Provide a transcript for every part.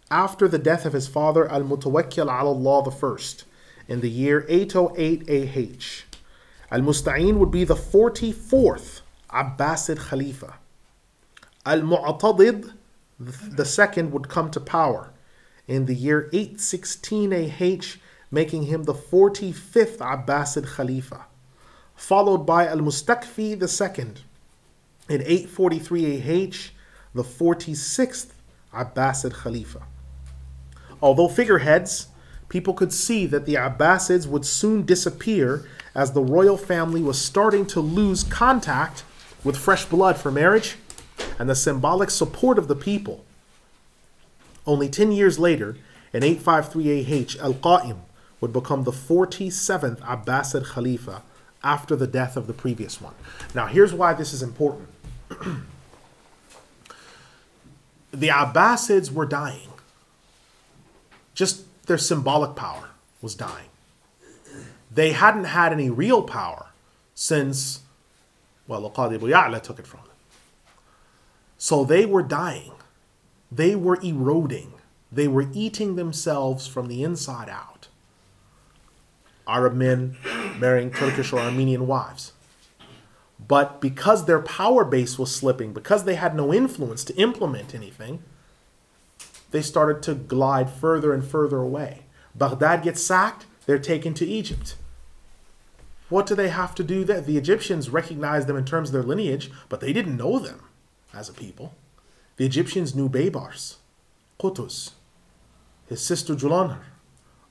after the death of his father Al-Mutawakkil ala Allah the first, in the year 808 AH. Al-Musta'in would be the 44th Abbasid Khalifa. Al-Mu'tadid, the second, would come to power in the year 816 AH, making him the 45th Abbasid Khalifa, followed by Al-Mustakfi the second in 843 AH, the 46th Abbasid Khalifa. Although figureheads, people could see that the Abbasids would soon disappear as the royal family was starting to lose contact with fresh blood for marriage and the symbolic support of the people. Only 10 years later, in 853 AH, Al-Qa'im would become the 47th Abbasid Khalifa after the death of the previous one. Now, here's why this is important. The Abbasids were dying. Just their symbolic power was dying. They hadn't had any real power since, well, Al-Qadi Abu Ya'la took it from them. So they were dying. They were eroding. They were eating themselves from the inside out. Arab men marrying Turkish or Armenian wives. But because their power base was slipping, because they had no influence to implement anything, they started to glide further and further away. Baghdad gets sacked, they're taken to Egypt. What do they have to do there? The Egyptians recognized them in terms of their lineage, but they didn't know them as a people. The Egyptians knew Baybars, Qutuz, his sister Julanhar.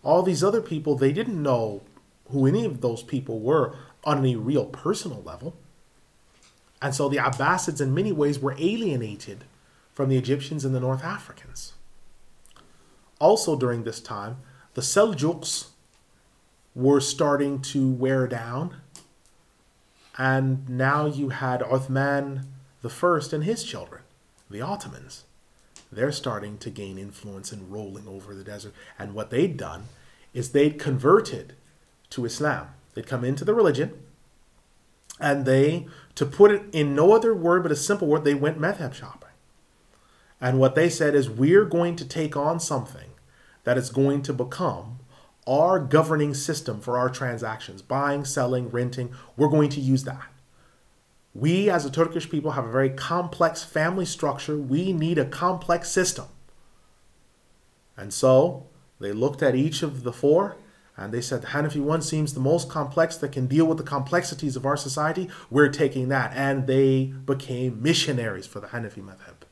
All these other people, they didn't know who any of those people were on any real personal level. And so the Abbasids in many ways were alienated from the Egyptians and the North Africans. Also during this time, the Seljuks were starting to wear down. And now you had Uthman I and his children, the Ottomans. They're starting to gain influence and rolling over the desert. And what they'd done is they'd converted to Islam. They'd come into the religion, and they, to put it in no other word but a simple word, they went madhab shopping. And what they said is, we're going to take on something that is going to become our governing system for our transactions, buying, selling, renting. We're going to use that. We as a Turkish people have a very complex family structure. We need a complex system. And so they looked at each of the four and they said, the Hanafi one seems the most complex, that can deal with the complexities of our society. We're taking that. And they became missionaries for the Hanafi madhab.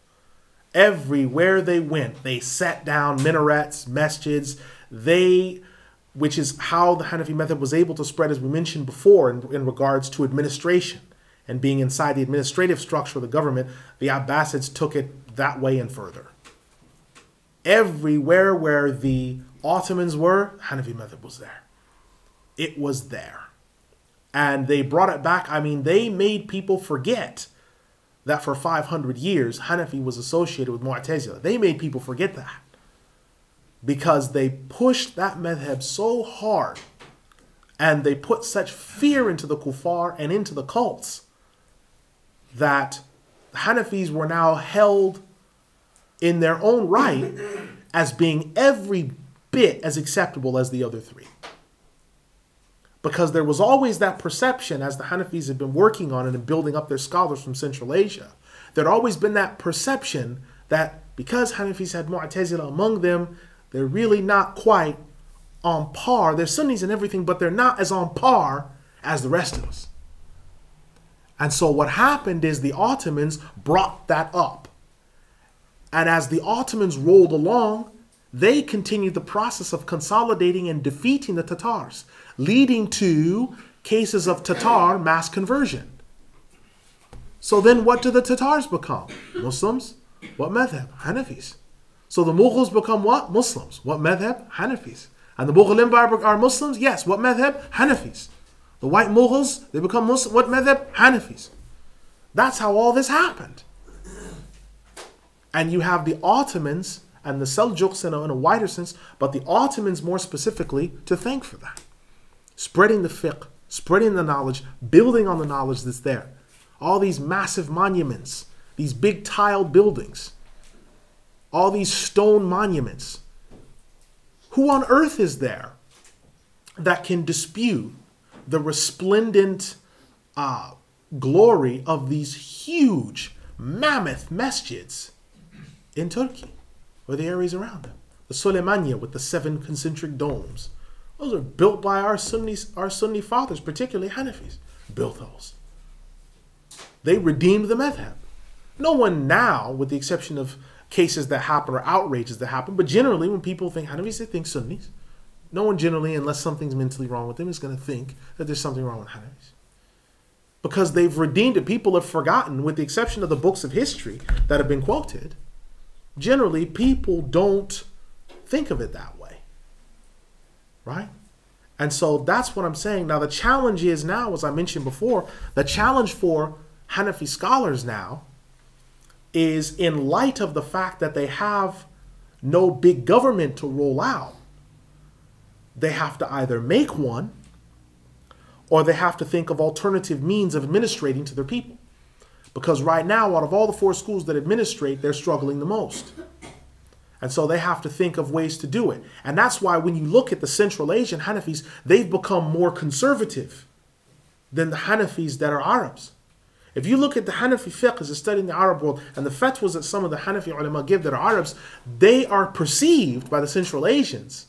Everywhere they went, they set down minarets, masjids, which is how the Hanafi madhab was able to spread, as we mentioned before, in regards to administration and being inside the administrative structure of the government. The Abbasids took it that way and further. Everywhere where the Ottomans were, Hanafi madhab was there. It was there. And they brought it back. I mean, they made people forget that for 500 years, Hanafi was associated with Mu'tazila. They made people forget that, because they pushed that madhab so hard and they put such fear into the kuffar and into the cults that the Hanafis were now held in their own right as being every bit as acceptable as the other three. Because there was always that perception, as the Hanafis had been working on it and building up their scholars from Central Asia, there'd always been that perception that because Hanafis had Mu'tazila among them, they're really not quite on par. They're Sunnis and everything, but they're not as on par as the rest of us. And so what happened is the Ottomans brought that up. And as the Ottomans rolled along, they continued the process of consolidating and defeating the Tatars, leading to cases of Tatar mass conversion. So then what do the Tatars become? Muslims? What madhab? Hanafis. So the Mughals become what? Muslims. What madhab? Hanafis. And the Mughal Empire are Muslims? Yes. What madhab? Hanafis. The white Mughals, they become Muslim. What madhab? Hanafis. That's how all this happened. And you have the Ottomans and the Seljuks in a wider sense, but the Ottomans more specifically to thank for that. Spreading the fiqh, spreading the knowledge, building on the knowledge that's there. All these massive monuments, these big tiled buildings. all these stone monuments. Who on earth is there that can dispute the resplendent glory of these huge, mammoth masjids in Turkey or the areas around them? The Suleymaniye with the 7 concentric domes. Those are built by our Sunni fathers, particularly Hanafis. Built those. They redeemed the madhab. No one now, with the exception of cases that happen or outrages that happen, but generally when people think Hanafis, they think Sunnis. No one generally, unless something's mentally wrong with them, is going to think that there's something wrong with Hanafis. Because they've redeemed it. People have forgotten, with the exception of the books of history that have been quoted, generally people don't think of it that way. Right? And so that's what I'm saying. Now the challenge is now, as I mentioned before, the challenge for Hanafi scholars now is, in light of the fact that they have no big government to roll out, they have to either make one or they have to think of alternative means of administrating to their people. Because right now, out of all the 4 schools that administrate, they're struggling the most. And so they have to think of ways to do it. And that's why when you look at the Central Asian Hanafis, they've become more conservative than the Hanafis that are Arabs. If you look at the Hanafi fiqh as a study in the Arab world, and the fatwas that some of the Hanafi ulama give that are Arabs, they are perceived by the Central Asians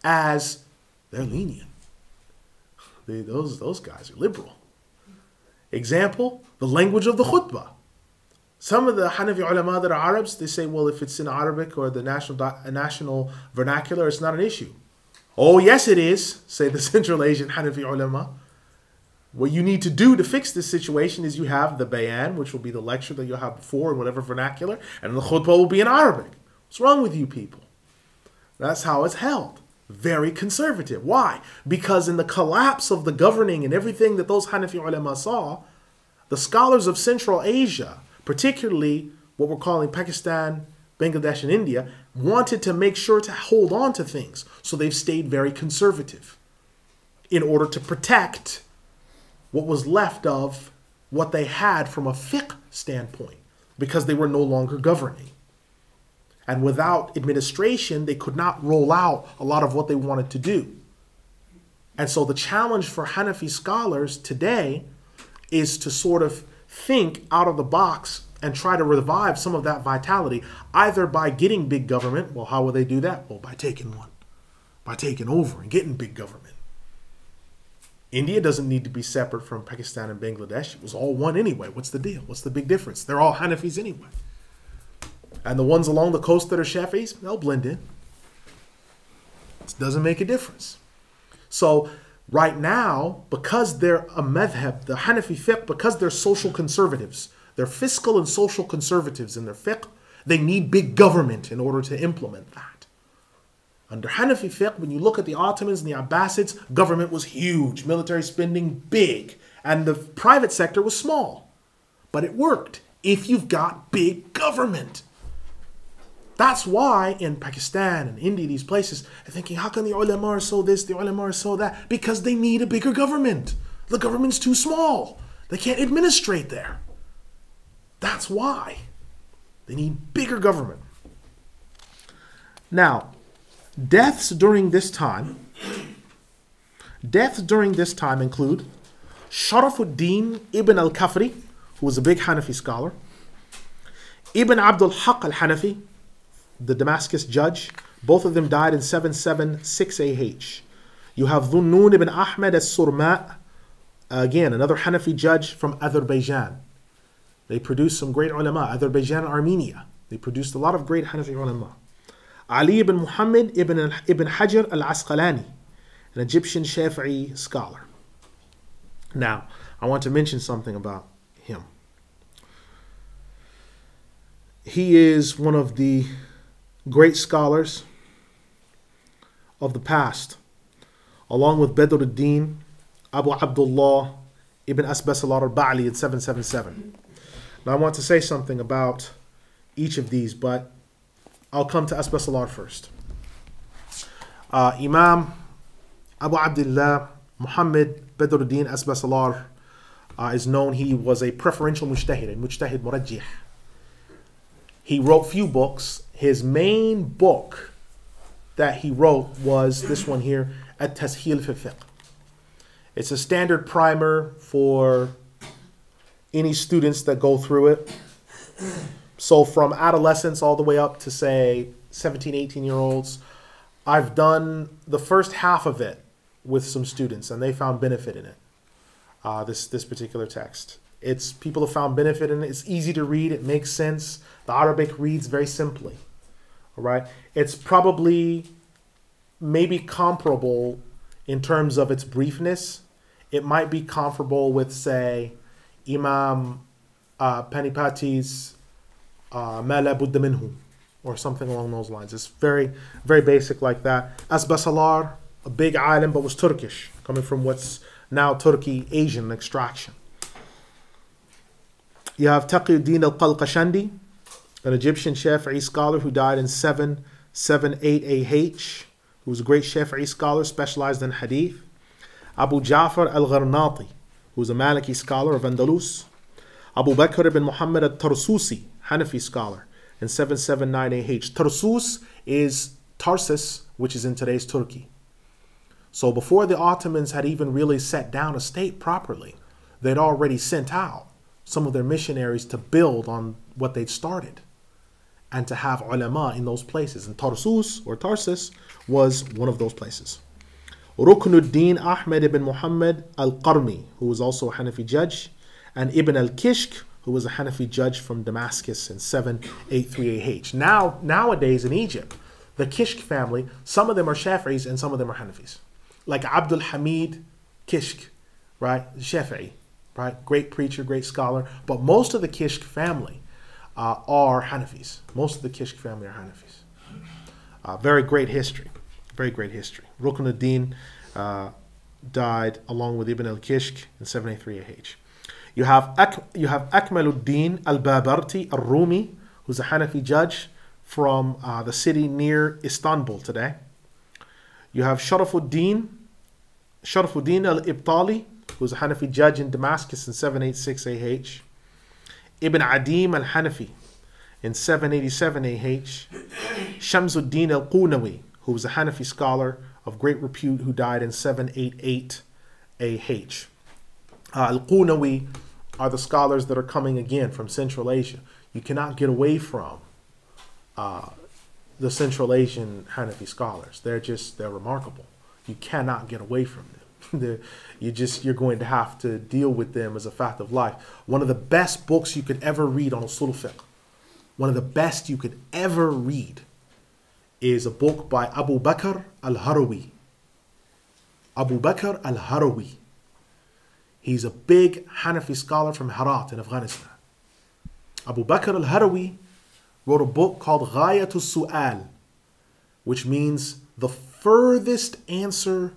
as they're lenient. Those guys are liberal. Example, the language of the khutbah. Some of the Hanafi ulama that are Arabs, they say, well, if it's in Arabic or the national vernacular, it's not an issue. Oh, yes, it is, say the Central Asian Hanafi ulama. What you need to do to fix this situation is you have the bayan, which will be the lecture that you'll have before in whatever vernacular, and the khutbah will be in Arabic. What's wrong with you people? That's how it's held. Very conservative. Why? Because in the collapse of the governing and everything that those Hanafi ulama saw, the scholars of Central Asia, particularly what we're calling Pakistan, Bangladesh, and India, wanted to make sure to hold on to things. So they've stayed very conservative in order to protect what was left of what they had from a fiqh standpoint, because they were no longer governing. And without administration, they could not roll out a lot of what they wanted to do. And so the challenge for Hanafi scholars today is to sort of think out of the box and try to revive some of that vitality, either by getting big government. Well, how will they do that? Well, by taking one, by taking over and getting big government. India doesn't need to be separate from Pakistan and Bangladesh. It was all one anyway. What's the deal? What's the big difference? They're all Hanafis anyway. And the ones along the coast that are Shafis, they'll blend in. It doesn't make a difference. So right now, because they're a madhab, the Hanafi fiqh, because they're social conservatives, they're fiscal and social conservatives in their fiqh, they need big government in order to implement that. Under Hanafi fiqh, when you look at the Ottomans and the Abbasids, government was huge, military spending big, and the private sector was small. But it worked if you've got big government. That's why in Pakistan and India, these places, they're thinking, how can the ulama are so this, the ulama are so that? Because they need a bigger government. The government's too small. They can't administrate there. That's why. They need bigger government. Now, deaths during this time include Sharafuddin ibn al-Kafri, who was a big Hanafi scholar, Ibn Abdul Haq al-Hanafi, the Damascus judge. Both of them died in 776 AH. You have Dhunnun ibn Ahmed al-Surma, again, another Hanafi judge from Azerbaijan. They produced some great ulama. Azerbaijan and Armenia. They produced a lot of great Hanafi ulama. Ali ibn Muhammad ibn Hajar al-Asqalani, an Egyptian Shafi'i scholar. Now, I want to mention something about him. He is one of the great scholars of the past, along with Badruddin Abu Abdullah ibn Asbas al-Ba'li in 777. Now, I want to say something about each of these, but I'll come to Asbas al first. Imam Abu Abdullah Muhammad Badruddin Asbas al is known. He was a preferential mujtahid, a mujtahid murajjih. He wrote few books. his main book that he wrote was this one here, At-Tasheel fi Fiqh. It's a standard primer for any students that go through it. So from adolescents all the way up to, say, 17, 18-year-olds, I've done the first half of it with some students, and they found benefit in it, this particular text. People have found benefit in it. It's easy to read. It makes sense. The Arabic reads very simply. All right. It's probably maybe comparable in terms of its briefness. It might be comparable with, say, Imam Panipati's Ma la budda minhu, or something along those lines. It's very, very basic like that. Asbasalar, a big island, but was Turkish, coming from what's now Turkey, Asian extraction. You have Taqiyuddin al-Qalqashandi, an Egyptian Shafi'i scholar who died in 768AH, who was a great Shafi'i scholar specialized in hadith. Abu Ja'far Al-Gharnati, who was a Maliki scholar of Andalus. Abu Bakr ibn Muhammad al-Tarsusi, Hanafi scholar, in 779AH. Tarsus is Tarsus, which is in today's Turkey. So before the Ottomans had even really set down a state properly, they'd already sent out some of their missionaries to build on what they'd started and to have ulama in those places. And Tarsus, or Tarsus, was one of those places. Ruknuddin Ahmed ibn Muhammad al-Qarmi, who was also a Hanafi judge, and Ibn al-Kishk, who was a Hanafi judge from Damascus in 783AH. Nowadays in Egypt, the Kishk family, some of them are Shafi'is and some of them are Hanafis. Like Abdul Hamid Kishk, right? Shafi'i, right? Great preacher, great scholar. But most of the Kishk family are Hanafis. Most of the Kishk family are Hanafis. Very great history. Very great history. Ruknuddin died along with Ibn al-Kishk in 783AH. You have Akmaluddin al-Babarti al-Rumi, who's a Hanafi judge from the city near Istanbul today. You have Sharafuddin al-Ibtali, who's a Hanafi judge in Damascus in 786AH. Ibn Adim al-Hanafi in 787AH. Shamsuddin al-Qunawi, who was a Hanafi scholar of great repute who died in 788AH. Al-Qunawi are the scholars that are coming again from Central Asia. You cannot get away from the Central Asian Hanafi scholars. They're remarkable. You cannot get away from them. You're going to have to deal with them as a fact of life. One of the best books you could ever read on usul fiqh, one of the best you could ever read, is a book by Abu Bakr al-Harawi. Abu Bakr al-Harawi. He's a big Hanafi scholar from Herat in Afghanistan. Abu Bakr al-Harawi wrote a book called Ghayatul Su'al, which means the furthest answer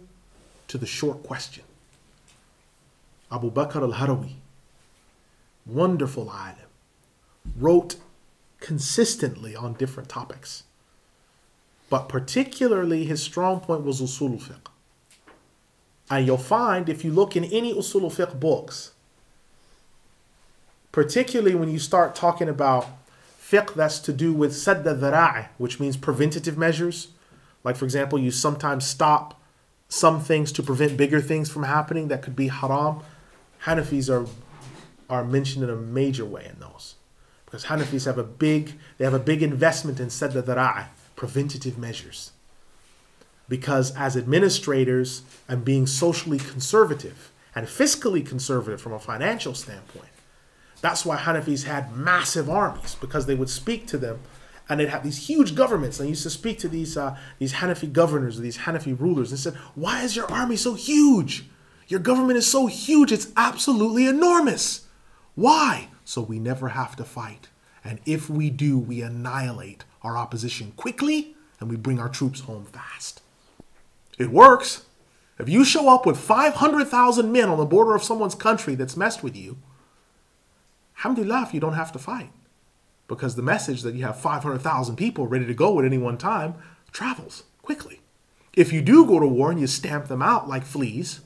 to the short question. Abu Bakr al-Harawi, wonderful alim, wrote consistently on different topics. But particularly his strong point was usul fiqh. And you'll find if you look in any usul fiqh books, particularly when you start talking about fiqh that's to do with sadd al-dhara'i, which means preventative measures. Like, for example, you sometimes stop some things to prevent bigger things from happening that could be haram. Hanafis are mentioned in a major way in those. Because Hanafis have a big investment in sadd al-dhara'i, preventative measures. Because as administrators and being socially conservative and fiscally conservative from a financial standpoint, that's why Hanafis had massive armies, because they would speak to them and they'd have these huge governments. They used to speak to these Hanafi governors or these Hanafi rulers and said, why is your army so huge? Your government is so huge, it's absolutely enormous. Why? So we never have to fight. And if we do, we annihilate our opposition quickly and we bring our troops home fast. It works. If you show up with 500,000 men on the border of someone's country that's messed with you, alhamdulillah, if you don't have to fight. Because the message that you have 500,000 people ready to go at any one time travels quickly. If you do go to war and you stamp them out like fleas,